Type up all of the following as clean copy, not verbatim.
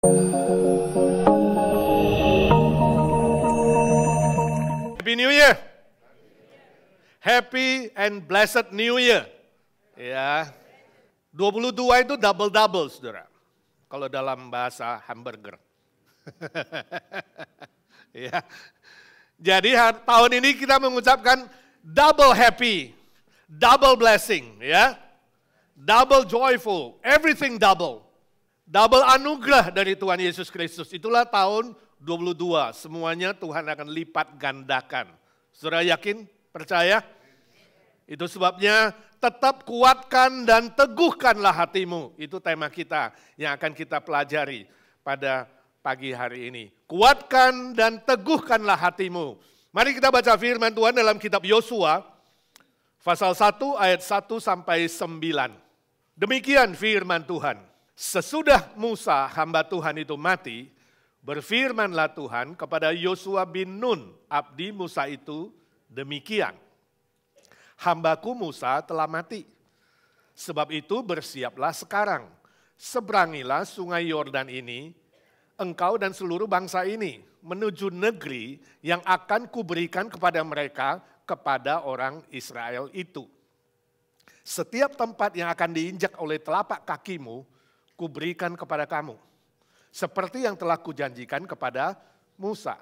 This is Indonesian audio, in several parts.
Happy New Year. Happy and blessed New Year. Ya. 22 itu double-double, Saudara. Kalau dalam bahasa hamburger. Ya. Jadi tahun ini kita mengucapkan double happy, double blessing, ya. Double joyful, everything double. Double anugerah dari Tuhan Yesus Kristus. Itulah tahun 22. Semuanya Tuhan akan lipat gandakan. Saudara yakin? Percaya? Itu sebabnya tetap kuatkan dan teguhkanlah hatimu. Itu tema kita yang akan kita pelajari pada pagi hari ini. Kuatkan dan teguhkanlah hatimu. Mari kita baca firman Tuhan dalam kitab Yosua, pasal 1 ayat 1 sampai 9. Demikian firman Tuhan. Sesudah Musa hamba Tuhan itu mati, berfirmanlah Tuhan kepada Yosua bin Nun, abdi Musa itu, demikian. Hambaku Musa telah mati. Sebab itu bersiaplah sekarang. Seberangilah sungai Yordan ini, engkau dan seluruh bangsa ini, menuju negeri yang akan kuberikan kepada mereka, kepada orang Israel itu. Setiap tempat yang akan diinjak oleh telapak kakimu, kuberikan kepada kamu. Seperti yang telah kujanjikan kepada Musa.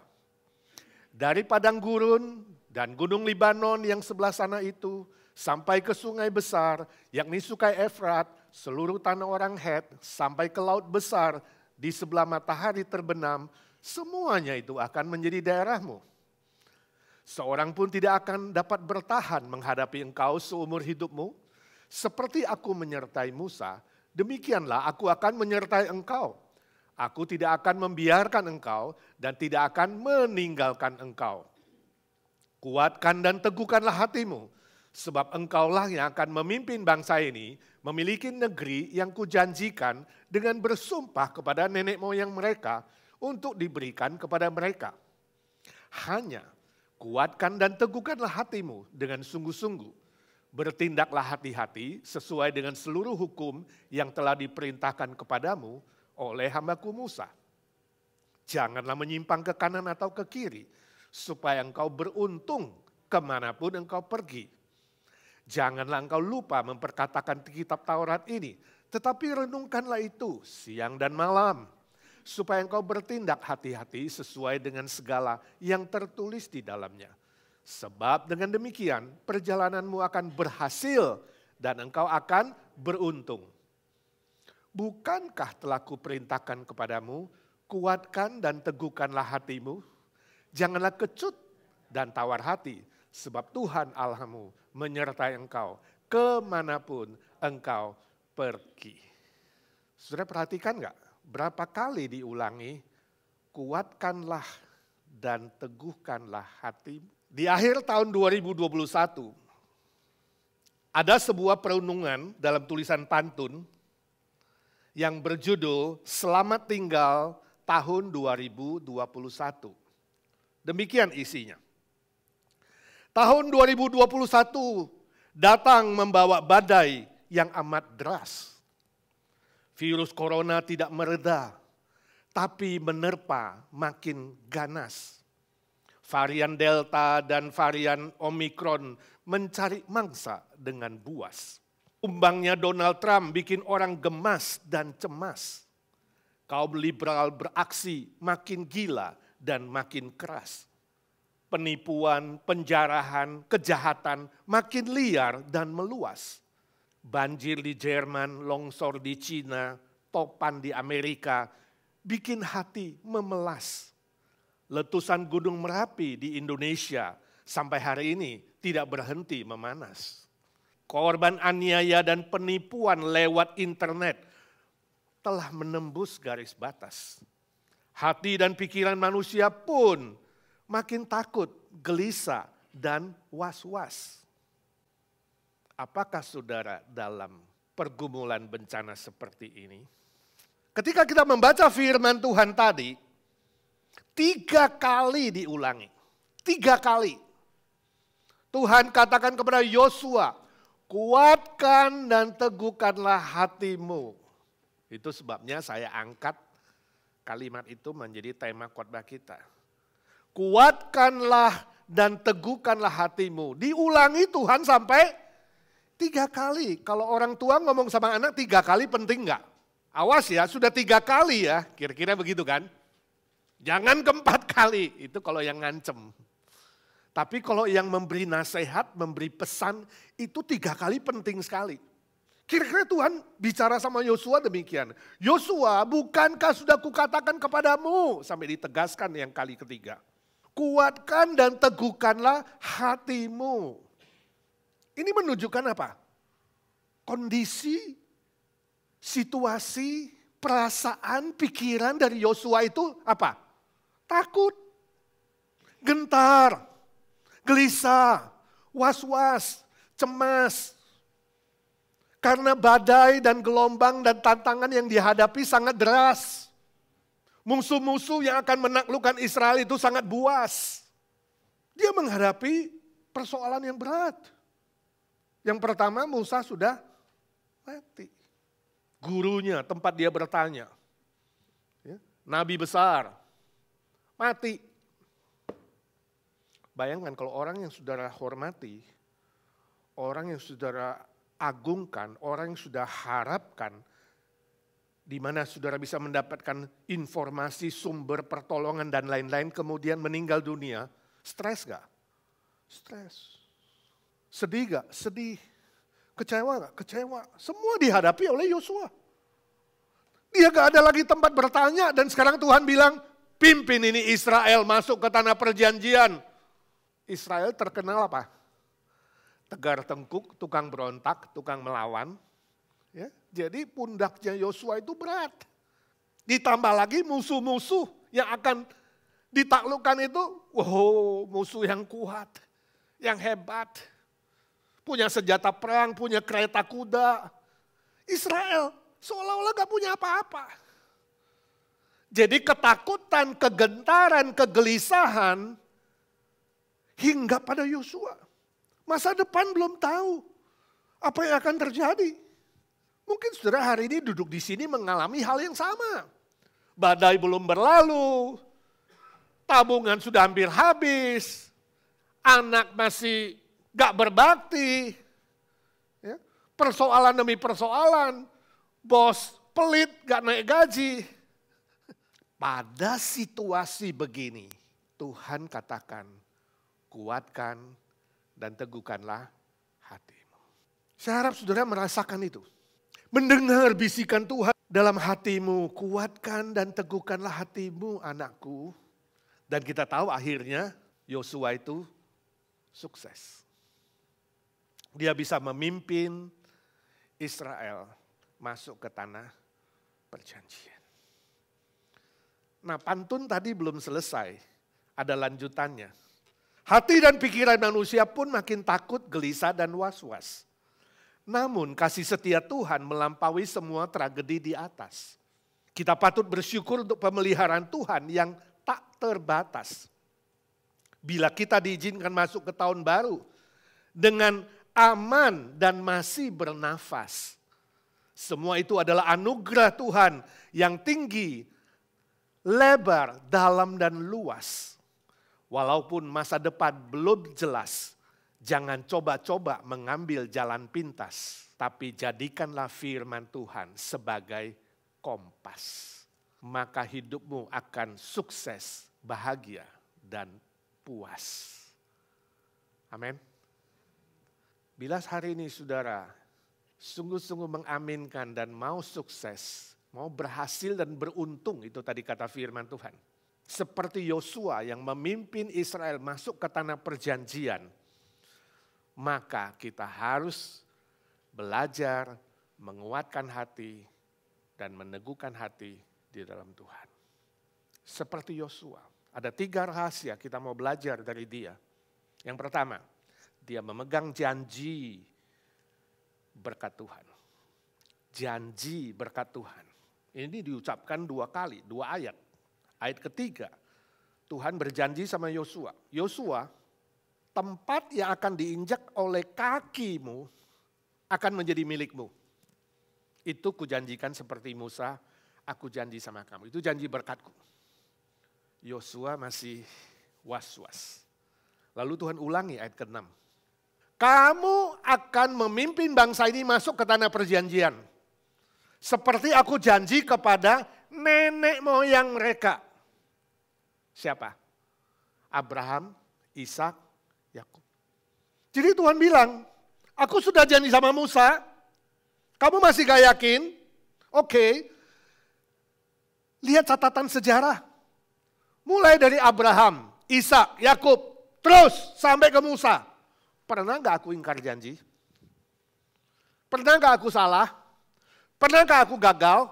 Dari padang gurun dan gunung Libanon yang sebelah sana itu, sampai ke sungai besar, yakni sungai Efrat, seluruh tanah orang Het, sampai ke laut besar, di sebelah matahari terbenam, semuanya itu akan menjadi daerahmu. Seorang pun tidak akan dapat bertahan menghadapi engkau seumur hidupmu. Seperti aku menyertai Musa, demikianlah aku akan menyertai engkau. Aku tidak akan membiarkan engkau dan tidak akan meninggalkan engkau. Kuatkan dan teguhkanlah hatimu, sebab engkaulah yang akan memimpin bangsa ini memiliki negeri yang kujanjikan dengan bersumpah kepada nenek moyang mereka untuk diberikan kepada mereka. Hanya kuatkan dan teguhkanlah hatimu dengan sungguh-sungguh. Bertindaklah hati-hati sesuai dengan seluruh hukum yang telah diperintahkan kepadamu oleh hambaku Musa. Janganlah menyimpang ke kanan atau ke kiri, supaya engkau beruntung kemanapun engkau pergi. Janganlah engkau lupa memperkatakan kitab Taurat ini, tetapi renungkanlah itu siang dan malam, supaya engkau bertindak hati-hati sesuai dengan segala yang tertulis di dalamnya. Sebab dengan demikian perjalananmu akan berhasil dan engkau akan beruntung. Bukankah telah kuperintahkan kepadamu, kuatkan dan teguhkanlah hatimu? Janganlah kecut dan tawar hati, sebab Tuhan Allahmu menyertai engkau kemanapun engkau pergi. Saudara perhatikan enggak? Berapa kali diulangi, kuatkanlah dan teguhkanlah hatimu. Di akhir tahun 2021, ada sebuah perenungan dalam tulisan pantun yang berjudul Selamat Tinggal Tahun 2021. Demikian isinya. Tahun 2021 datang membawa badai yang amat deras. Virus corona tidak mereda, tapi menerpa makin ganas. Varian Delta dan varian Omikron mencari mangsa dengan buas. Tumbangnya Donald Trump bikin orang gemas dan cemas. Kaum liberal beraksi makin gila dan makin keras. Penipuan, penjarahan, kejahatan makin liar dan meluas. Banjir di Jerman, longsor di Cina, topan di Amerika, bikin hati memelas. Letusan Gunung Merapi di Indonesia sampai hari ini tidak berhenti memanas. Korban aniaya dan penipuan lewat internet telah menembus garis batas. Hati dan pikiran manusia pun makin takut, gelisah, dan was-was. Apakah saudara dalam pergumulan bencana seperti ini? Ketika kita membaca firman Tuhan tadi, 3 kali diulangi. 3 kali. Tuhan katakan kepada Yosua, kuatkan dan teguhkanlah hatimu. Itu sebabnya saya angkat kalimat itu menjadi tema khotbah kita. Kuatkanlah dan teguhkanlah hatimu. Diulangi Tuhan sampai 3 kali. Kalau orang tua ngomong sama anak 3 kali penting nggak? Awas ya, sudah 3 kali ya, kira-kira begitu kan? Jangan ke-4 kali, itu kalau yang ngancem. Tapi kalau yang memberi nasihat, memberi pesan, itu 3 kali penting sekali. Kira-kira Tuhan bicara sama Yosua demikian. Yosua, bukankah sudah kukatakan kepadamu? Sampai ditegaskan yang kali ketiga. Kuatkan dan teguhkanlah hatimu. Ini menunjukkan apa? Kondisi, situasi, perasaan, pikiran dari Yosua itu apa? Takut, gentar, gelisah, was-was, cemas. Karena badai dan gelombang dan tantangan yang dihadapi sangat deras. Musuh-musuh yang akan menaklukkan Israel itu sangat buas. Dia menghadapi persoalan yang berat. Yang pertama, Musa sudah mati. Gurunya, tempat dia bertanya. Nabi besar, mati. Bayangkan kalau orang yang saudara hormati, orang yang saudara agungkan, orang yang sudah harapkan, di mana saudara bisa mendapatkan informasi, sumber pertolongan dan lain-lain, kemudian meninggal dunia, stres gak? Stres. Sedih gak? Sedih. Kecewa gak? Kecewa. Semua dihadapi oleh Yosua. Dia gak ada lagi tempat bertanya dan sekarang Tuhan bilang, pimpin ini Israel masuk ke tanah perjanjian. Israel terkenal apa? Tegar tengkuk, tukang berontak, tukang melawan. Ya, jadi pundaknya Yosua itu berat. Ditambah lagi musuh-musuh yang akan ditaklukkan itu, wow, musuh yang kuat, yang hebat. Punya senjata perang, punya kereta kuda. Israel seolah-olah gak punya apa-apa. Jadi ketakutan, kegentaran, kegelisahan hingga pada Yosua. Masa depan belum tahu apa yang akan terjadi. Mungkin saudara hari ini duduk di sini mengalami hal yang sama. Badai belum berlalu, tabungan sudah hampir habis, anak masih gak berbakti, ya, persoalan demi persoalan, bos pelit gak naik gaji. Pada situasi begini, Tuhan katakan, kuatkan dan teguhkanlah hatimu. Saya harap saudara merasakan itu. Mendengar bisikan Tuhan dalam hatimu, kuatkan dan teguhkanlah hatimu anakku. Dan kita tahu akhirnya Yosua itu sukses. Dia bisa memimpin Israel masuk ke tanah perjanjian. Nah, pantun tadi belum selesai, ada lanjutannya. Hati dan pikiran manusia pun makin takut, gelisah dan was-was. Namun kasih setia Tuhan melampaui semua tragedi di atas. Kita patut bersyukur untuk pemeliharaan Tuhan yang tak terbatas. Bila kita diizinkan masuk ke tahun baru dengan aman dan masih bernafas. Semua itu adalah anugerah Tuhan yang tinggi, lebar, dalam dan luas. Walaupun masa depan belum jelas, jangan coba-coba mengambil jalan pintas, tapi jadikanlah firman Tuhan sebagai kompas. Maka hidupmu akan sukses, bahagia, dan puas. Amin. Bila hari ini saudara sungguh-sungguh mengaminkan dan mau sukses, mau berhasil dan beruntung, itu tadi kata firman Tuhan. Seperti Yosua yang memimpin Israel masuk ke tanah perjanjian, maka kita harus belajar menguatkan hati dan meneguhkan hati di dalam Tuhan. Seperti Yosua, ada 3 rahasia kita mau belajar dari dia. Yang pertama, dia memegang janji berkat Tuhan. Janji berkat Tuhan. Ini diucapkan 2 kali, 2 ayat. Ayat ketiga, Tuhan berjanji sama Yosua. Yosua, tempat yang akan diinjak oleh kakimu akan menjadi milikmu. Itu kujanjikan seperti Musa aku janji sama kamu. Itu janji berkatku. Yosua masih was-was. Lalu Tuhan ulangi ayat ke-6. Kamu akan memimpin bangsa ini masuk ke tanah perjanjian. Seperti aku janji kepada nenek moyang mereka. Siapa? Abraham, Ishak, Yakub. Jadi Tuhan bilang, aku sudah janji sama Musa, kamu masih gak yakin? Oke. Lihat catatan sejarah. Mulai dari Abraham, Ishak, Yakub, terus sampai ke Musa. Pernah gak aku ingkar janji? Pernah gak aku salah? Pernah gak aku gagal?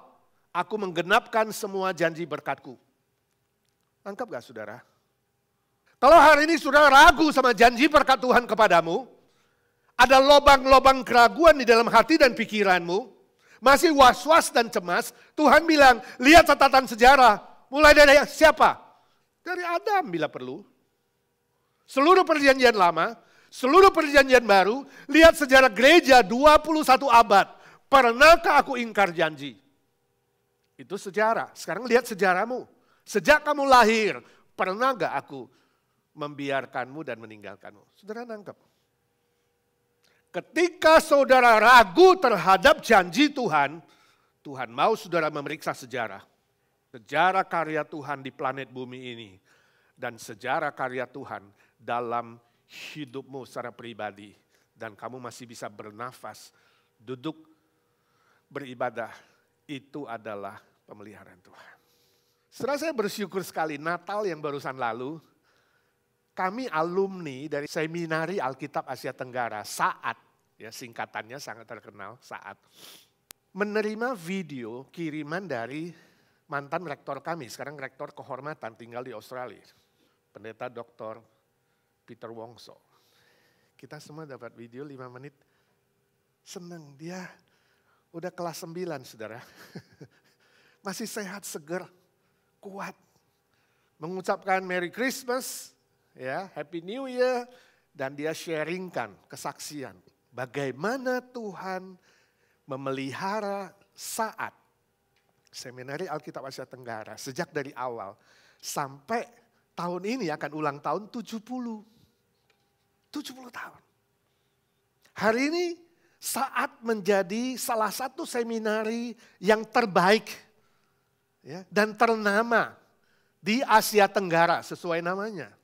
Aku menggenapkan semua janji berkatku. Lengkap gak saudara? Kalau hari ini saudara ragu sama janji berkat Tuhan kepadamu, ada lobang-lobang keraguan di dalam hati dan pikiranmu, masih was-was dan cemas, Tuhan bilang, lihat catatan sejarah. Mulai dari siapa? Dari Adam bila perlu. Seluruh perjanjian lama, seluruh perjanjian baru, lihat sejarah gereja 21 abad. Pernahkah aku ingkar janji? Itu sejarah. Sekarang lihat sejarahmu. Sejak kamu lahir, pernah gak aku membiarkanmu dan meninggalkanmu? Saudara nangkep? Ketika saudara ragu terhadap janji Tuhan, Tuhan mau saudara memeriksa sejarah. Sejarah karya Tuhan di planet bumi ini. Dan sejarah karya Tuhan dalam hidupmu secara pribadi. Dan kamu masih bisa bernafas, duduk, beribadah. Itu adalah pemeliharaan Tuhan. Setelah saya bersyukur sekali Natal yang barusan lalu, kami alumni dari Seminari Alkitab Asia Tenggara, SAAT, ya singkatannya sangat terkenal, SAAT, menerima video kiriman dari mantan rektor kami, sekarang rektor kehormatan tinggal di Australia, Pendeta Dr. Peter Wongso. Kita semua dapat video 5 menit, senang dia udah kelas 9 saudara, masih sehat, seger, kuat, mengucapkan Merry Christmas, ya, Happy New Year, dan dia sharingkan kesaksian bagaimana Tuhan memelihara SAAT, Seminari Alkitab Asia Tenggara, sejak dari awal sampai tahun ini akan ulang tahun 70 tahun. Hari ini SAAT menjadi salah satu seminari yang terbaik, ya, dan ternama di Asia Tenggara sesuai namanya.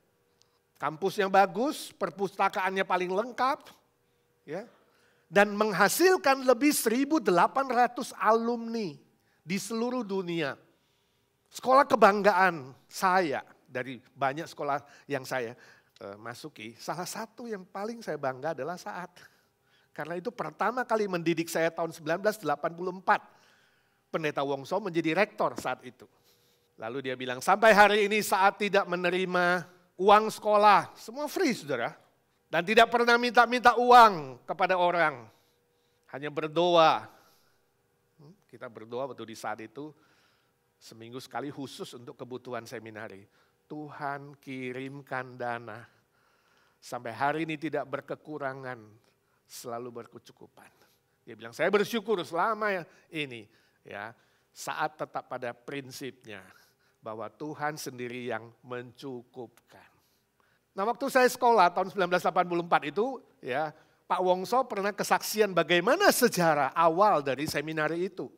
Kampusnya bagus, perpustakaannya paling lengkap, ya, dan menghasilkan lebih 1.800 alumni di seluruh dunia. Sekolah kebanggaan saya dari banyak sekolah yang saya masuki, salah satu yang paling saya bangga adalah SAAT. Karena itu pertama kali mendidik saya tahun 1984. Pendeta Wongso menjadi rektor saat itu. Lalu dia bilang, sampai hari ini SAAT tidak menerima uang sekolah. Semua free saudara. Dan tidak pernah minta-minta uang kepada orang. Hanya berdoa. Kita berdoa waktu di saat itu seminggu sekali khusus untuk kebutuhan seminari. Tuhan kirimkan dana. Sampai hari ini tidak berkekurangan, selalu berkecukupan. Dia bilang, saya bersyukur selama ini, ya, SAAT tetap pada prinsipnya bahwa Tuhan sendiri yang mencukupkan. Nah, waktu saya sekolah tahun 1984 itu, ya, Pak Wongso pernah kesaksian bagaimana sejarah awal dari seminari itu.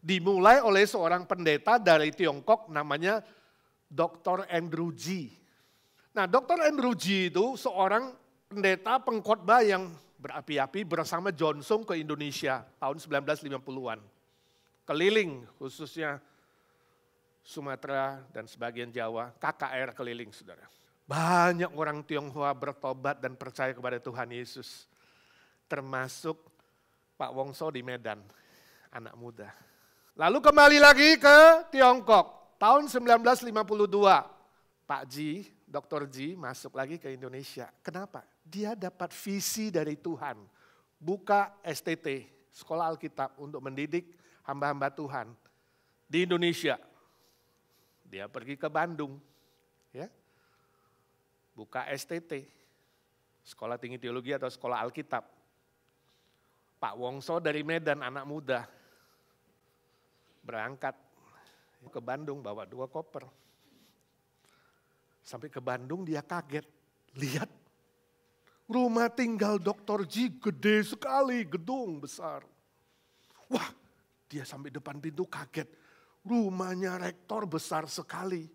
Dimulai oleh seorang pendeta dari Tiongkok namanya Dr. Andrew G. Nah, Dr. Andrew G itu seorang pendeta pengkhotbah yang berapi-api bersama John Sung ke Indonesia tahun 1950-an. Keliling khususnya Sumatera dan sebagian Jawa, KKR keliling saudara. Banyak orang Tionghoa bertobat dan percaya kepada Tuhan Yesus. Termasuk Pak Wongso di Medan, anak muda. Lalu kembali lagi ke Tiongkok, tahun 1952. Pak Ji, Dr. Ji masuk lagi ke Indonesia. Kenapa? Dia dapat visi dari Tuhan. Buka STT, Sekolah Alkitab untuk mendidik hamba-hamba Tuhan di Indonesia. Dia pergi ke Bandung, ya, buka STT, Sekolah Tinggi Teologi atau Sekolah Alkitab. Pak Wongso dari Medan, anak muda, Berangkat ke Bandung bawa 2 koper. Sampai ke Bandung dia kaget. Lihat, rumah tinggal Dr. G gede sekali, gedung besar. Wah, dia sampai depan pintu kaget. Rumahnya rektor besar sekali.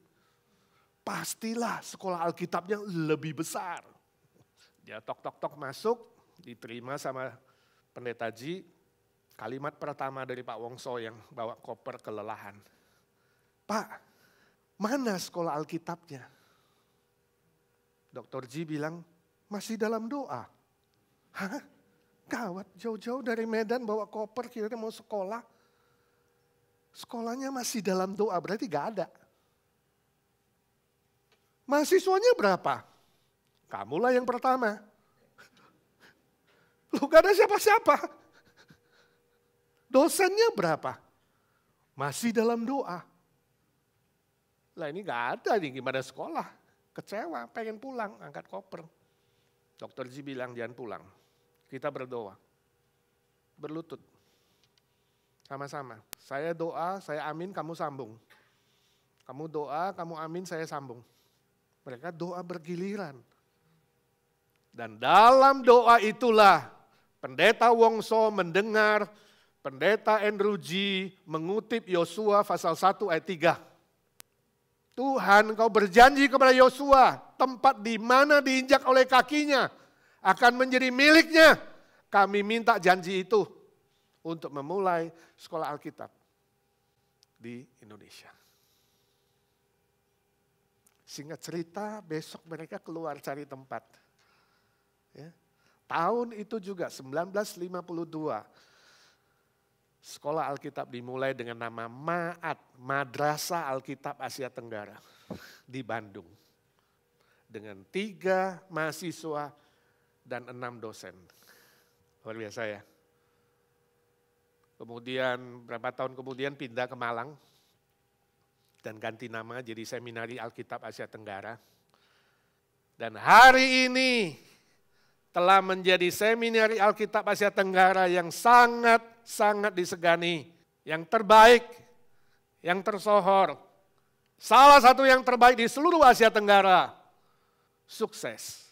Pastilah sekolah Alkitabnya lebih besar. Dia tok-tok-tok masuk, diterima sama pendeta Ji. Kalimat pertama dari Pak Wongso yang bawa koper kelelahan. Pak, mana sekolah Alkitabnya? Dr. Ji bilang, masih dalam doa. Hah? Gawat, jauh-jauh dari Medan bawa koper kira-kira mau sekolah. Sekolahnya masih dalam doa, berarti gak ada. Mahasiswanya berapa? Kamulah yang pertama. Lu gak ada siapa-siapa. Dosennya berapa? Masih dalam doa. Lah ini gak ada nih, gimana sekolah? Kecewa, pengen pulang, angkat koper. Dr. Ji bilang jangan pulang. Kita berdoa. Berlutut. Sama-sama. Saya doa, saya amin, kamu sambung. Kamu doa, kamu amin, saya sambung. Mereka doa bergiliran. Dan dalam doa itulah Pendeta Wongso mendengar Pendeta Andrew G mengutip Yosua pasal 1 ayat 3. Tuhan, Kau berjanji kepada Yosua, tempat di mana diinjak oleh kakinya akan menjadi miliknya. Kami minta janji itu untuk memulai sekolah Alkitab di Indonesia. Singkat cerita, besok mereka keluar cari tempat. Ya. Tahun itu juga, 1952, sekolah Alkitab dimulai dengan nama MAAT, Madrasah Alkitab Asia Tenggara di Bandung. Dengan 3 mahasiswa dan 6 dosen. Luar biasa ya. Kemudian berapa tahun kemudian pindah ke Malang dan ganti nama jadi Seminari Alkitab Asia Tenggara. Dan hari ini telah menjadi Seminari Alkitab Asia Tenggara yang sangat disegani, yang terbaik, yang tersohor. Salah satu yang terbaik di seluruh Asia Tenggara. Sukses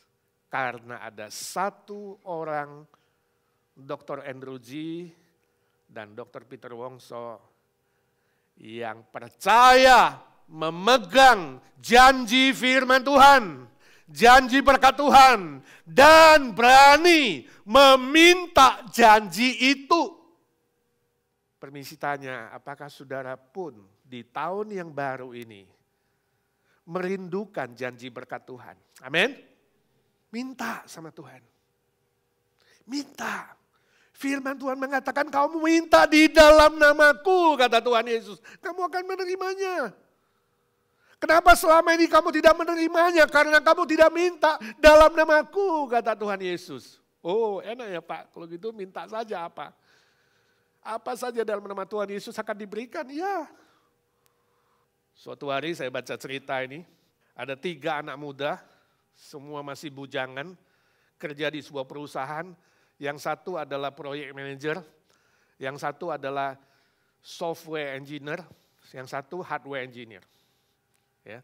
karena ada 1 orang Dr. Andrew G dan Dr. Peter Wongso yang percaya memegang janji firman Tuhan, janji berkat Tuhan, dan berani meminta janji itu. Permisi tanya, apakah saudara pun di tahun yang baru ini merindukan janji berkat Tuhan? Amin? Minta sama Tuhan. Minta. Firman Tuhan mengatakan kamu minta di dalam namaku, kata Tuhan Yesus. Kamu akan menerimanya. Kenapa selama ini kamu tidak menerimanya? Karena kamu tidak minta dalam namaku, kata Tuhan Yesus. Oh enak ya Pak, kalau gitu minta saja apa? Apa saja dalam nama Tuhan Yesus akan diberikan? Ya. Suatu hari saya baca cerita ini, ada 3 anak muda, semua masih bujangan, kerja di sebuah perusahaan. Yang satu adalah project manager, yang satu adalah software engineer, yang satu hardware engineer. Ya.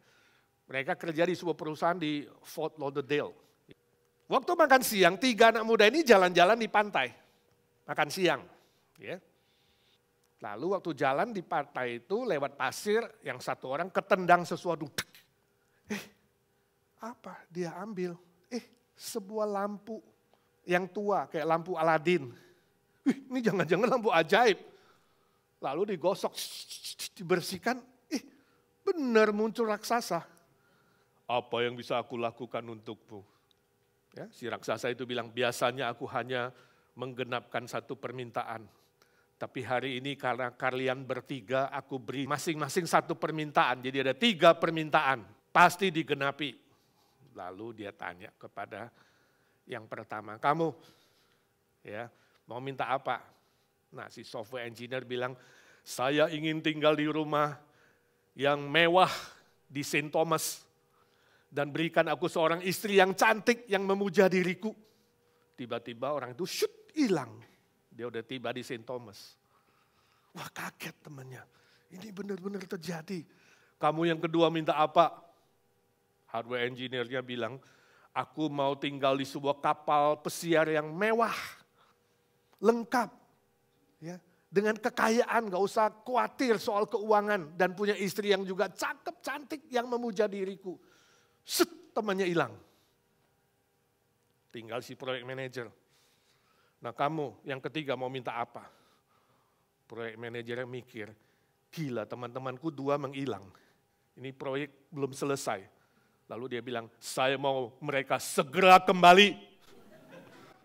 Mereka kerja di sebuah perusahaan di Fort Lauderdale. Waktu makan siang, 3 anak muda ini jalan-jalan di pantai, makan siang. Ya. Lalu waktu jalan di pantai itu lewat pasir, yang satu orang ketendang sesuatu. Apa dia ambil? Sebuah lampu yang tua kayak lampu Aladin. Ini jangan-jangan lampu ajaib. Lalu digosok, dibersihkan. Benar muncul raksasa. Apa yang bisa aku lakukan untukmu? Ya, si raksasa itu bilang, biasanya aku hanya menggenapkan 1 permintaan. Tapi hari ini karena kalian bertiga, aku beri masing-masing 1 permintaan. Jadi ada 3 permintaan, pasti digenapi. Lalu dia tanya kepada yang pertama, kamu ya mau minta apa? Nah si software engineer bilang, saya ingin tinggal di rumah yang mewah di St. Thomas. Dan berikan aku seorang istri yang cantik yang memuja diriku. Tiba-tiba orang itu hilang. Dia udah tiba di St. Thomas. Wah kaget temannya. Ini benar-benar terjadi. Kamu yang kedua minta apa? Hardware engineer-nya bilang, aku mau tinggal di sebuah kapal pesiar yang mewah, lengkap. Ya, dengan kekayaan, gak usah khawatir soal keuangan. Dan punya istri yang juga cakep, cantik, yang memuja diriku. Set, temannya hilang. Tinggal si proyek manajer. Nah kamu yang ketiga mau minta apa? Proyek manajernya mikir, gila teman-temanku 2 menghilang. Ini proyek belum selesai. Lalu dia bilang, saya mau mereka segera kembali.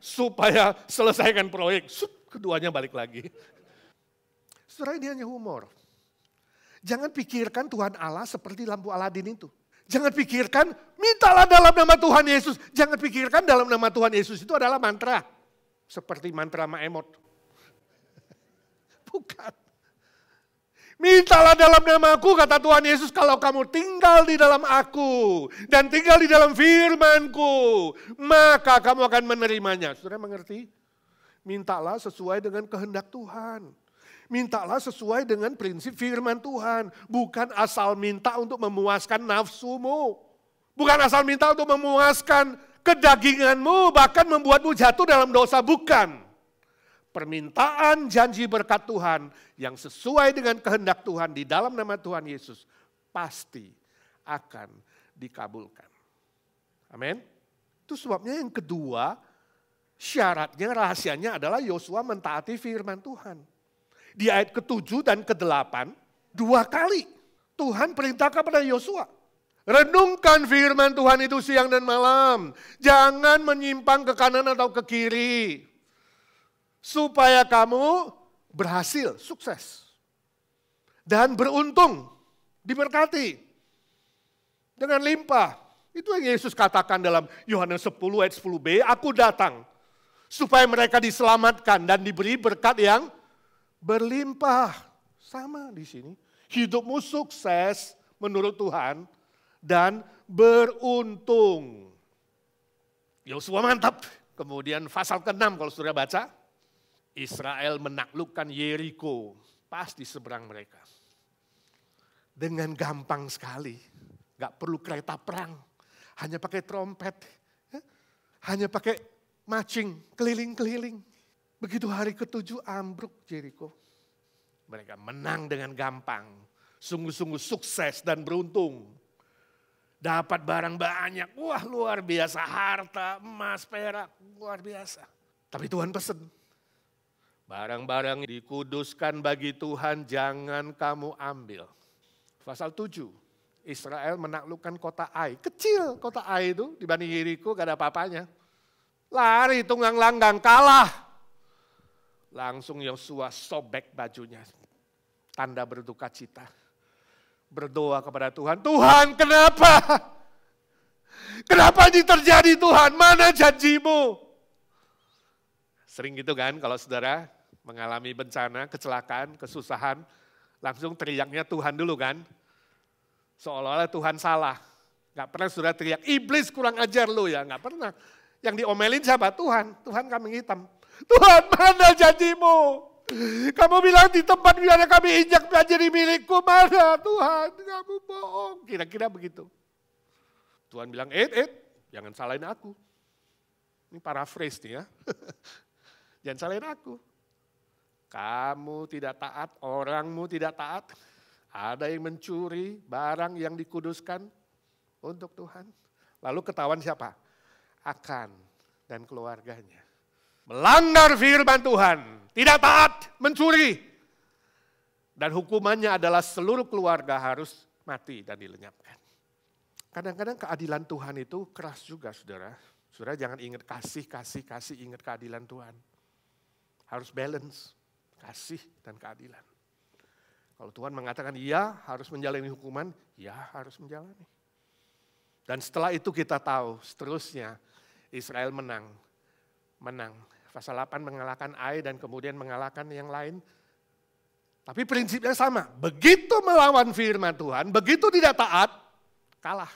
Supaya selesaikan proyek. Keduanya balik lagi. Saudara, ini hanya humor. Jangan pikirkan Tuhan Allah seperti lampu Aladin itu. Jangan pikirkan, mintalah dalam nama Tuhan Yesus. Jangan pikirkan dalam nama Tuhan Yesus itu adalah mantra. Seperti mantra Maemot. Bukan. Mintalah dalam namaku, kata Tuhan Yesus, kalau kamu tinggal di dalam aku dan tinggal di dalam firman-Ku, maka kamu akan menerimanya. Saudara mengerti? Mintalah sesuai dengan kehendak Tuhan. Mintalah sesuai dengan prinsip firman Tuhan. Bukan asal minta untuk memuaskan nafsumu. Bukan asal minta untuk memuaskan kedaginganmu, bahkan membuatmu jatuh dalam dosa. Bukan. Permintaan janji berkat Tuhan yang sesuai dengan kehendak Tuhan di dalam nama Tuhan Yesus pasti akan dikabulkan. Amin. Itu sebabnya yang kedua, syaratnya, rahasianya adalah Yosua mentaati firman Tuhan. Di ayat ke-7 dan ke-8, 2 kali Tuhan perintah kepada Yosua. Renungkan firman Tuhan itu siang dan malam. Jangan menyimpang ke kanan atau ke kiri. Supaya kamu berhasil, sukses. Dan beruntung, diberkati. Dengan limpah. Itu yang Yesus katakan dalam Yohanes 10 ayat 10b, aku datang. Supaya mereka diselamatkan dan diberi berkat yang berlimpah. Sama di sini. Hidupmu sukses menurut Tuhan dan beruntung. Yosua mantap. Kemudian pasal ke-6 kalau sudah baca. Israel menaklukkan Yeriko, pas di seberang mereka. Dengan gampang sekali, gak perlu kereta perang, hanya pakai trompet, hanya pakai marching, keliling-keliling. Begitu hari ke-7 ambruk Yeriko. Mereka menang dengan gampang, sungguh-sungguh sukses dan beruntung. Dapat barang banyak, wah luar biasa, harta, emas, perak, luar biasa. Tapi Tuhan pesen. Barang-barang dikuduskan bagi Tuhan jangan kamu ambil. Pasal 7, Israel menaklukkan kota Ai. Kecil kota Ai itu dibanding Yeriko gak ada apa-apanya. Lari tunggang langgang kalah. Langsung Yosua sobek bajunya. Tanda berduka cita. Berdoa kepada Tuhan, Tuhan kenapa? Kenapa ini terjadi Tuhan? Mana janjimu? Sering gitu kan kalau saudara mengalami bencana, kecelakaan, kesusahan, langsung teriaknya Tuhan dulu kan. Seolah-olah Tuhan salah. Gak pernah saudara teriak, iblis kurang ajar lu ya, gak pernah. Yang diomelin siapa? Tuhan, Tuhan kambing hitam. Tuhan mana janjimu? Kamu bilang di tempat biar kami injak menjadi milikku, mana Tuhan? Kamu bohong, kira-kira begitu. Tuhan bilang, jangan salahin aku. Ini paraphrase nih ya. Jangan salahin aku. Kamu tidak taat, orangmu tidak taat. Ada yang mencuri barang yang dikuduskan untuk Tuhan. Lalu ketahuan siapa? Akan dan keluarganya. Melanggar firman Tuhan, tidak taat, mencuri. Dan hukumannya adalah seluruh keluarga harus mati dan dilenyapkan. Kadang-kadang keadilan Tuhan itu keras juga saudara. Saudara jangan ingat kasih, ingat keadilan Tuhan. Harus balance. Kasih dan keadilan. Kalau Tuhan mengatakan iya harus menjalani hukuman, ya harus menjalani. Dan setelah itu kita tahu seterusnya Israel menang. Pasal 8 mengalahkan Ai dan kemudian mengalahkan yang lain. Tapi prinsipnya sama. Begitu melawan firman Tuhan, begitu tidak taat, kalah.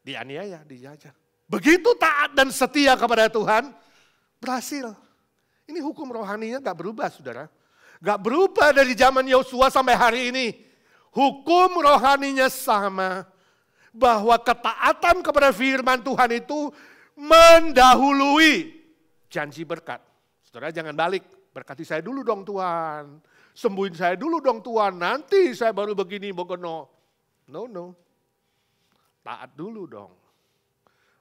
Dianiaya, dijajah. Begitu taat dan setia kepada Tuhan, berhasil. Ini hukum rohaninya gak berubah saudara. Gak berubah dari zaman Yosua sampai hari ini. Hukum rohaninya sama. Bahwa ketaatan kepada firman Tuhan itu mendahului janji berkat. Saudara jangan balik, berkati saya dulu dong Tuhan. Sembuhin saya dulu dong Tuhan, nanti saya baru begini begono. No. Taat dulu dong.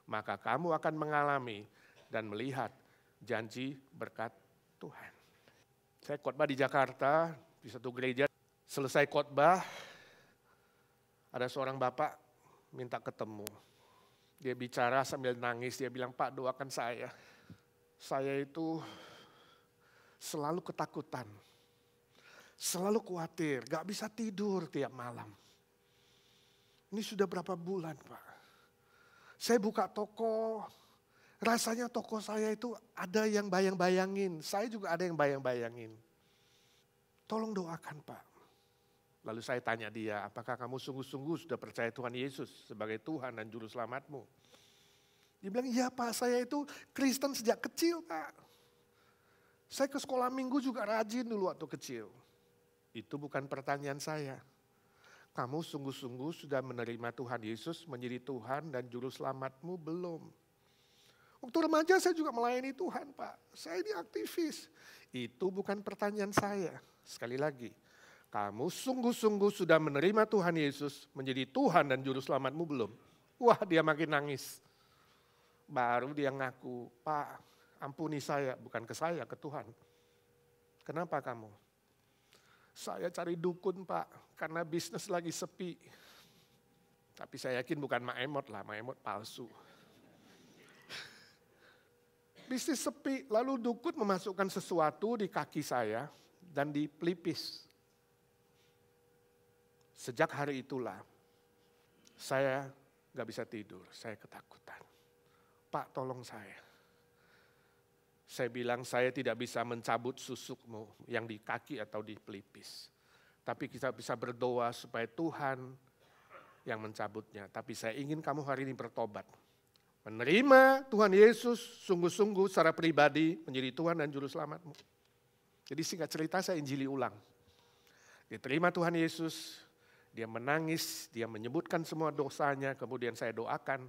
Maka kamu akan mengalami dan melihat janji berkat Tuhan. Saya khotbah di Jakarta, di satu gereja. Selesai khotbah, ada seorang bapak minta ketemu. Dia bicara sambil nangis, dia bilang, Pak doakan saya. Saya itu selalu ketakutan, selalu khawatir, gak bisa tidur tiap malam. Ini sudah berapa bulan Pak. Saya buka toko, rasanya toko saya itu ada yang bayang-bayangin, saya juga ada yang bayang-bayangin. Tolong doakan Pak. Lalu saya tanya dia, apakah kamu sungguh-sungguh sudah percaya Tuhan Yesus sebagai Tuhan dan Juru Selamatmu? Dia bilang, iya Pak, saya itu Kristen sejak kecil Pak. Saya ke sekolah minggu juga rajin dulu waktu kecil. Itu bukan pertanyaan saya. Kamu sungguh-sungguh sudah menerima Tuhan Yesus menjadi Tuhan dan Juru Selamatmu belum? Waktu remaja saya juga melayani Tuhan Pak. Saya ini aktivis. Itu bukan pertanyaan saya. Sekali lagi, kamu sungguh-sungguh sudah menerima Tuhan Yesus menjadi Tuhan dan Juru Selamatmu belum? Wah, dia makin nangis. Baru dia ngaku, Pak ampuni saya, bukan ke saya, ke Tuhan. Kenapa kamu? Saya cari dukun Pak, karena bisnis lagi sepi. Tapi saya yakin bukan Mak Emot lah, Mak Emot palsu. Bisnis sepi, lalu dukun memasukkan sesuatu di kaki saya dan di pelipis. Sejak hari itulah, saya gak bisa tidur, saya ketakutan. Pak tolong saya. Saya bilang saya tidak bisa mencabut susukmu yang di kaki atau di pelipis. Tapi kita bisa berdoa supaya Tuhan yang mencabutnya. Tapi saya ingin kamu hari ini bertobat. Menerima Tuhan Yesus sungguh-sungguh secara pribadi menjadi Tuhan dan Juru Selamatmu. Jadi singkat cerita saya injili ulang. Dia terima Tuhan Yesus, dia menangis, dia menyebutkan semua dosanya, kemudian saya doakan.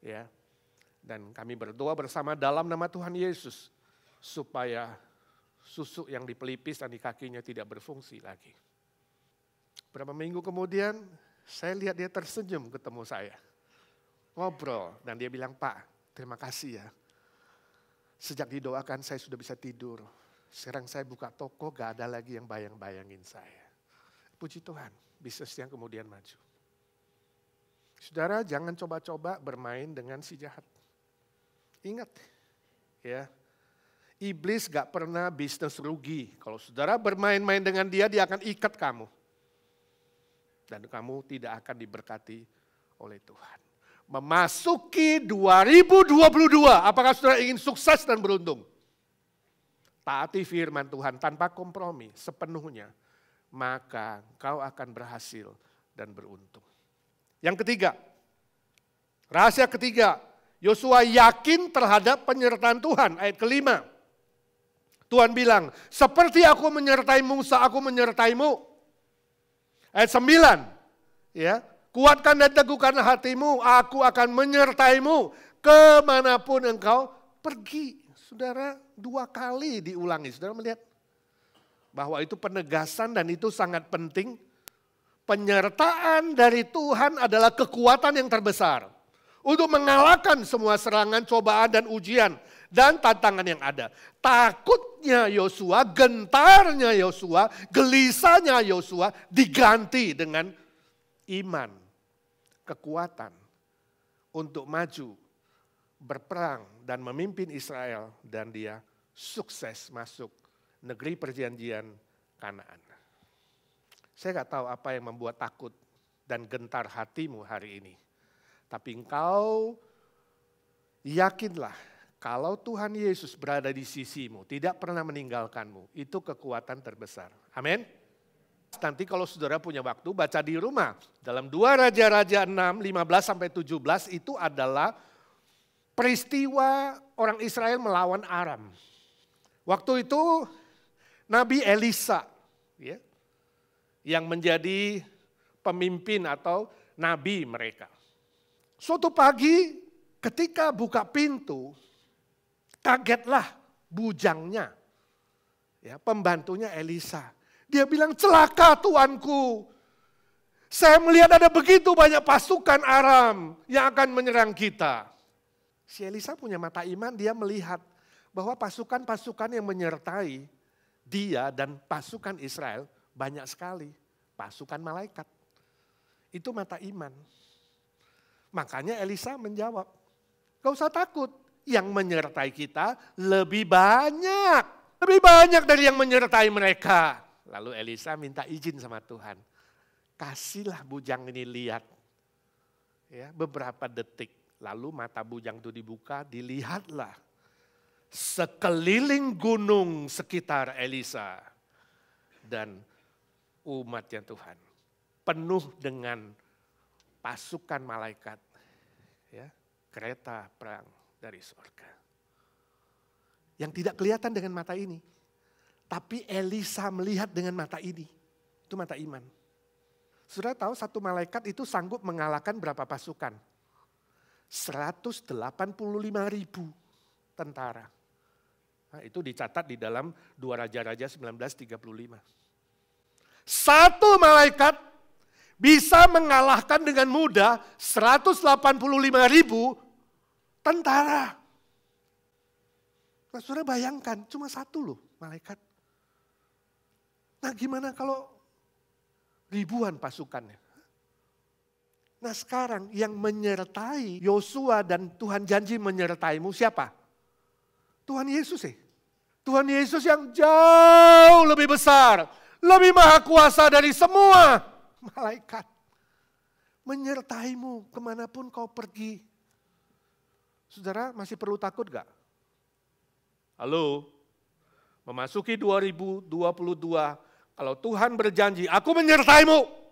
Ya. Dan kami berdoa bersama dalam nama Tuhan Yesus supaya susuk yang di pelipis dan di kakinya tidak berfungsi lagi. Berapa minggu kemudian saya lihat dia tersenyum ketemu saya. Ngobrol dan dia bilang, Pak terima kasih ya. Sejak didoakan saya sudah bisa tidur. Sekarang saya buka toko gak ada lagi yang bayang-bayangin saya. Puji Tuhan, bisnis yang kemudian maju. Saudara jangan coba-coba bermain dengan si jahat. Ingat ya, iblis gak pernah bisnis rugi. Kalau saudara bermain-main dengan dia, dia akan ikat kamu. Dan kamu tidak akan diberkati oleh Tuhan. Memasuki 2022, apakah saudara ingin sukses dan beruntung? Taati firman Tuhan tanpa kompromi sepenuhnya, maka kau akan berhasil dan beruntung. Yang ketiga, rahasia ketiga, Yosua yakin terhadap penyertaan Tuhan. Ayat kelima. Tuhan bilang, seperti aku menyertai Musa, aku menyertaimu. Ayat 9. Ya, kuatkan dan teguhkan hatimu, aku akan menyertaimu kemanapun engkau pergi. Saudara, 2 kali diulangi. Saudara melihat bahwa itu penegasan dan itu sangat penting. Penyertaan dari Tuhan adalah kekuatan yang terbesar untuk mengalahkan semua serangan, cobaan, dan ujian, dan tantangan yang ada. Takutnya Yosua, gentarnya Yosua, gelisahnya Yosua diganti dengan iman, kekuatan untuk maju, berperang, dan memimpin Israel, dan dia sukses masuk negeri perjanjian Kanaan. Saya gak tahu apa yang membuat takut dan gentar hatimu hari ini. Tapi engkau yakinlah kalau Tuhan Yesus berada di sisimu, tidak pernah meninggalkanmu, itu kekuatan terbesar. Amin. Nanti kalau saudara punya waktu baca di rumah. Dalam 2 Raja-Raja 6, 15-17 itu adalah peristiwa orang Israel melawan Aram. Waktu itu Nabi Elisa, ya, yang menjadi pemimpin atau nabi mereka. Suatu pagi ketika buka pintu, kagetlah bujangnya, ya, pembantunya Elisa. Dia bilang, celaka tuanku. Saya melihat ada begitu banyak pasukan Aram yang akan menyerang kita. Si Elisa punya mata iman, dia melihat bahwa pasukan-pasukan yang menyertai dia dan pasukan Israel banyak sekali. Pasukan malaikat. Itu mata iman. Makanya Elisa menjawab, gak usah takut. Yang menyertai kita lebih banyak. Lebih banyak dari yang menyertai mereka. Lalu Elisa minta izin sama Tuhan. Kasihlah bujang ini lihat. Ya, beberapa detik. Lalu mata bujang itu dibuka, dilihatlah. Sekeliling gunung sekitar Elisa. Dan umatnya Tuhan. Penuh dengan pasukan malaikat. Ya, kereta perang dari surga. Yang tidak kelihatan dengan mata ini. Tapi Elisa melihat dengan mata ini. Itu mata iman. Saudara tahu satu malaikat itu sanggup mengalahkan berapa pasukan? 185.000 tentara. Nah, itu dicatat di dalam 2 Raja-Raja 1935. Satu malaikat bisa mengalahkan dengan mudah 185.000 tentara. Nah, saudara bayangkan cuma satu loh malaikat. Nah, gimana kalau ribuan pasukannya? Nah, sekarang yang menyertai Yosua dan Tuhan janji menyertaimu siapa? Tuhan Yesus . Tuhan Yesus yang jauh lebih besar, lebih maha kuasa dari semua malaikat. Menyertaimu kemanapun kau pergi. Saudara masih perlu takut gak? Halo? Memasuki 2022, kalau Tuhan berjanji, aku menyertaimu.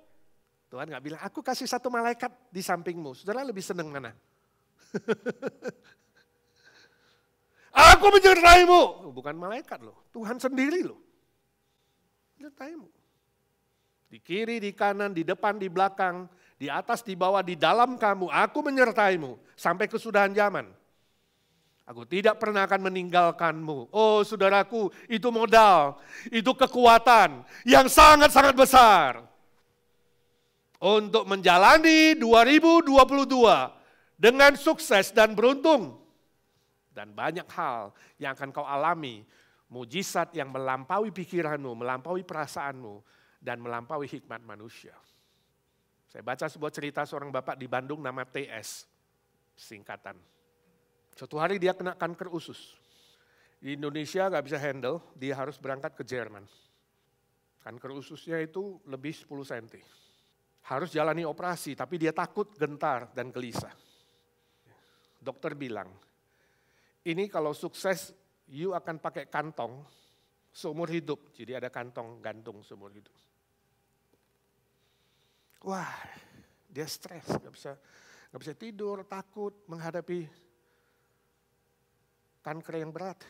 Tuhan gak bilang, aku kasih satu malaikat di sampingmu. Saudara lebih senang mana? Aku menyertaimu. Bukan malaikat loh, Tuhan sendiri loh. Menyertaimu. Di kiri, di kanan, di depan, di belakang, di atas, di bawah, di dalam kamu. Aku menyertaimu sampai kesudahan zaman. Aku tidak pernah akan meninggalkanmu. Oh saudaraku, itu modal, itu kekuatan yang sangat-sangat besar. Untuk menjalani 2022 dengan sukses dan beruntung. Dan banyak hal yang akan kau alami. Mujizat yang melampaui pikiranmu, melampaui perasaanmu, dan melampaui hikmat manusia. Saya baca sebuah cerita seorang bapak di Bandung nama TS, singkatan. Suatu hari dia kena kanker usus. Di Indonesia gak bisa handle, dia harus berangkat ke Jerman. Kanker ususnya itu lebih 10 cm. Harus jalani operasi, tapi dia takut, gentar, dan gelisah. Dokter bilang, ini kalau sukses, you akan pakai kantong seumur hidup. Jadi ada kantong gantung seumur hidup. Wah, dia stres, gak bisa tidur, takut menghadapi kanker yang berat.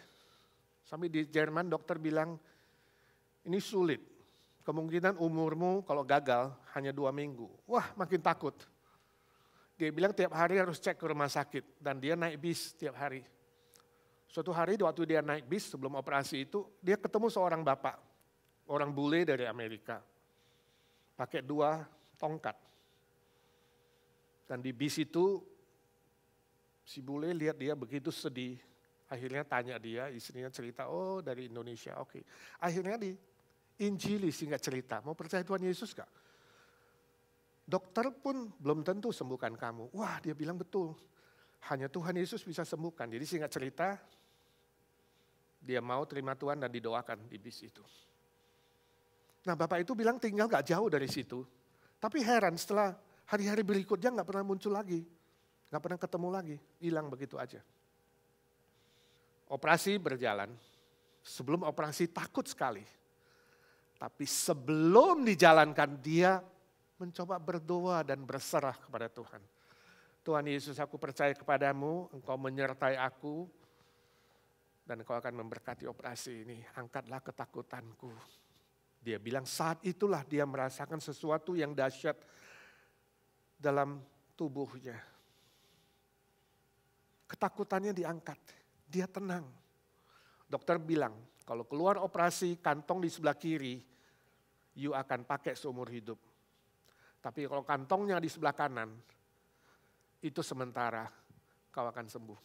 Sampai di Jerman dokter bilang, ini sulit. Kemungkinan umurmu kalau gagal hanya 2 minggu. Wah, makin takut. Dia bilang tiap hari harus cek ke rumah sakit. Dan dia naik bis tiap hari. Suatu hari waktu dia naik bis sebelum operasi itu, dia ketemu seorang bapak. Orang bule dari Amerika. Pakai 2 tongkat. Dan di bis itu, si bule lihat dia begitu sedih. Akhirnya tanya dia, istrinya cerita, oh dari Indonesia, oke. Akhirnya diinjili singkat cerita, mau percaya Tuhan Yesus gak? Dokter pun belum tentu sembuhkan kamu. Wah dia bilang betul, hanya Tuhan Yesus bisa sembuhkan. Jadi singkat cerita, dia mau terima Tuhan dan didoakan di bis itu. Nah bapak itu bilang tinggal gak jauh dari situ. Tapi heran setelah hari-hari berikutnya gak pernah muncul lagi. Gak pernah ketemu lagi, hilang begitu aja. Operasi berjalan, sebelum operasi takut sekali. Tapi sebelum dijalankan dia mencoba berdoa dan berserah kepada Tuhan. Tuhan Yesus aku percaya kepadamu, engkau menyertai aku. Dan Engkau akan memberkati operasi ini. Angkatlah ketakutanku. Dia bilang saat itulah dia merasakan sesuatu yang dahsyat dalam tubuhnya. Ketakutannya diangkat. Dia tenang. Dokter bilang, kalau keluar operasi kantong di sebelah kiri, you akan pakai seumur hidup. Tapi kalau kantongnya di sebelah kanan, itu sementara kau akan sembuh.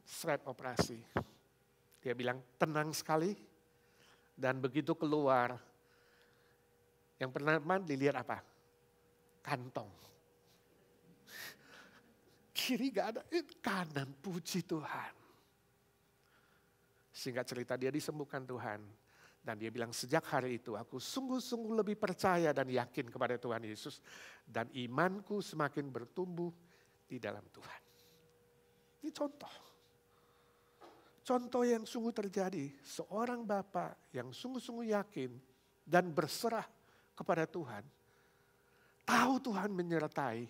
Seret operasi. Dia bilang tenang sekali. Dan begitu keluar, yang pertama dilihat apa? Kantong. Kiri gak ada, kanan, puji Tuhan. Singkat cerita dia disembuhkan Tuhan. Dan dia bilang sejak hari itu aku sungguh-sungguh lebih percaya dan yakin kepada Tuhan Yesus. Dan imanku semakin bertumbuh di dalam Tuhan. Ini contoh. Contoh yang sungguh terjadi. Seorang bapa yang sungguh-sungguh yakin dan berserah kepada Tuhan. Tahu Tuhan menyertai.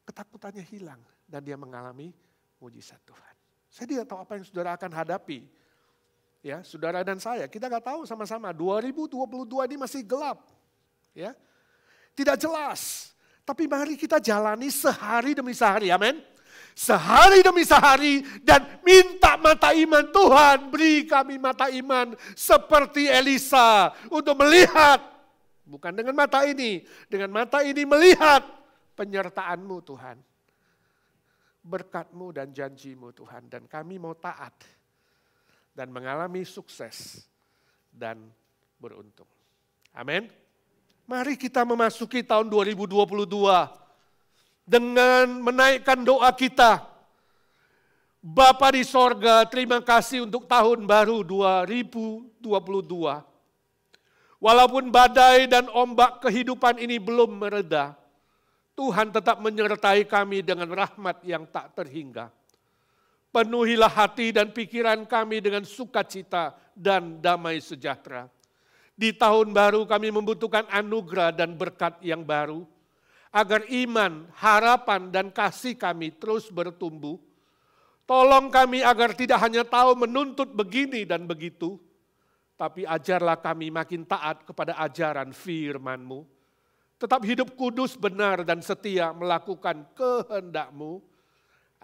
Ketakutannya hilang. Dan dia mengalami mujizat Tuhan. Saya tidak tahu apa yang saudara akan hadapi. Ya, saudara dan saya, kita gak tahu sama-sama. 2022 ini masih gelap. Ya, tidak jelas. Tapi mari kita jalani sehari demi sehari, amin. Sehari demi sehari dan minta mata iman. Tuhan beri kami mata iman seperti Elisa untuk melihat. Bukan dengan mata ini, dengan mata ini melihat penyertaan-Mu Tuhan. Berkat-Mu dan janji-Mu Tuhan. Dan kami mau taat. Dan mengalami sukses dan beruntung. Amin. Mari kita memasuki tahun 2022 dengan menaikkan doa kita. Bapa di sorga, terima kasih untuk tahun baru 2022. Walaupun badai dan ombak kehidupan ini belum mereda, Tuhan tetap menyertai kami dengan rahmat yang tak terhingga. Penuhilah hati dan pikiran kami dengan sukacita dan damai sejahtera. Di tahun baru kami membutuhkan anugerah dan berkat yang baru. Agar iman, harapan dan kasih kami terus bertumbuh. Tolong kami agar tidak hanya tahu menuntut begini dan begitu. Tapi ajarlah kami makin taat kepada ajaran firman-Mu. Tetap hidup kudus, benar dan setia melakukan kehendak-Mu.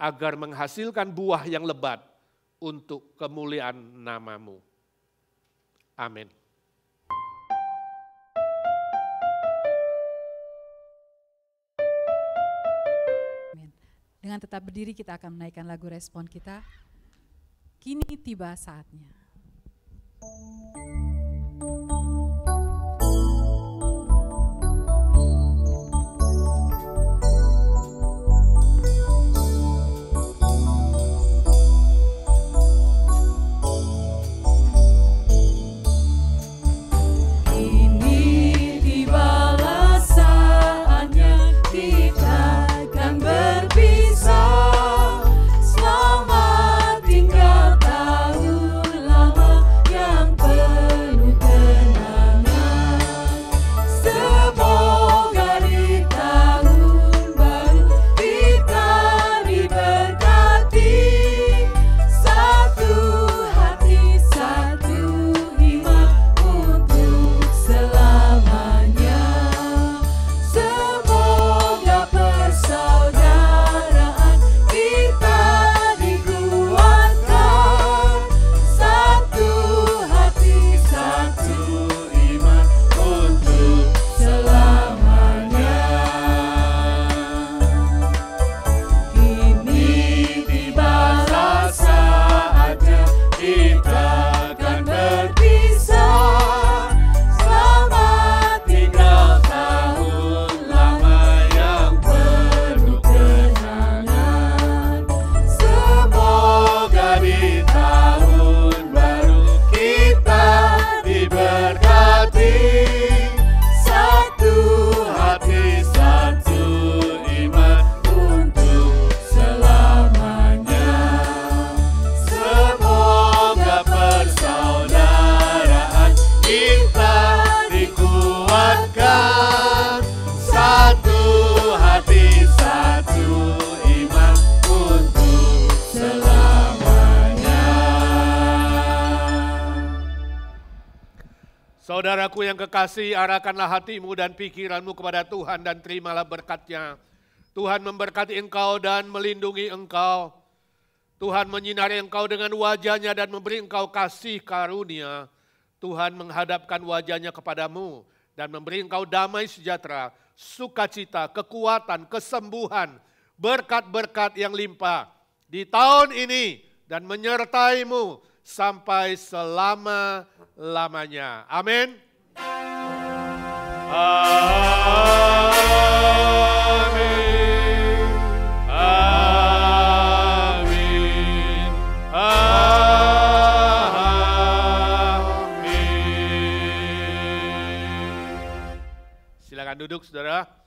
Agar menghasilkan buah yang lebat untuk kemuliaan nama-Mu. Amin. Dengan tetap berdiri kita akan menaikkan lagu respon kita. Kini tiba saatnya. Selamat tinggal tahun Saudaraku yang kekasih, arahkanlah hatimu dan pikiranmu kepada Tuhan dan terimalah berkat-Nya. Tuhan memberkati engkau dan melindungi engkau. Tuhan menyinari engkau dengan wajah-Nya dan memberi engkau kasih karunia. Tuhan menghadapkan wajah-Nya kepadamu dan memberi engkau damai sejahtera, sukacita, kekuatan, kesembuhan, berkat-berkat yang limpah di tahun ini dan menyertaimu sampai selama-lamanya. Amin. Amin. Amin. Amin. Silakan duduk, saudara.